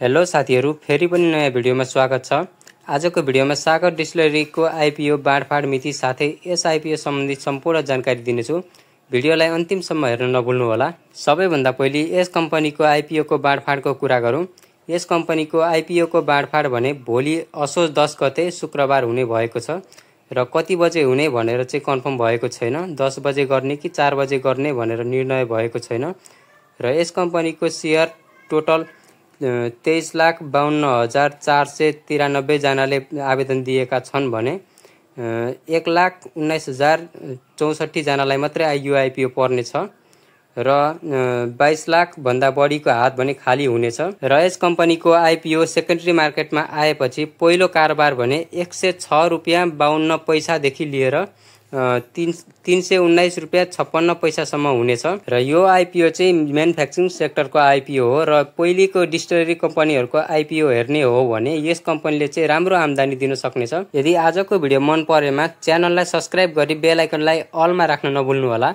Hello साथीहरु, फेरि पनि नयाँ भिडियोमा स्वागत छ। आजको भिडियोमा सागर डिस्टिलरीको आईपीओ बाँडफाँड मिति साथै यस आईपीओ सम्बन्धी सम्पूर्ण जानकारी दिनेछु। भिडियोलाई अन्तिमसम्म हेर्न नभुल्नु होला। सबैभन्दा पहिले यस कम्पनीको आईपीओ को बाँडफाँडको कुरा गरौँ। यस कम्पनीको आईपीओ को बाँडफाँड भने भोलि असोज 10 गते शुक्रबार हुने भएको छ र कति बजे हुने भनेर चाहिँ कन्फर्म भएको छैन। 10 बजे गर्ने कि 4 बजे गर्ने भनेर निर्णय भएको छैन र यस कम्पनीको शेयर टोटल 23,52,493 जनाले आवेदन दिएका छन् भने 1,19,064 जनालाई मात्रै यो आईपीओ पर्ने छ र 22 लाख भन्दा बढीको हात भने खाली हुनेछ र यस कम्पनीको आईपीओ सेकेन्डरी मार्केटमा आएपछि पहिलो कारोबार भने 106 रुपैयाँ 52 पैसादेखि लिएर 319 रुपैयाँ 56 पैसासम्म हुनेछ र यो आईपीओ चाहिँ म्यानुफ्याक्चरिङ सेक्टरको आईपीओ हो र पहिलेको डिस्टिलरी कम्पनीहरुको आईपीओ हेर्ने हो भने यस कम्पनीले चाहिँ राम्रो आम्दानी दिन सक्नेछ। यदि आजको भिडियो मन परेमा च्यानललाई सब्स्क्राइब गरी बेल आइकनलाई अलमा राख्न नभुल्नु होला।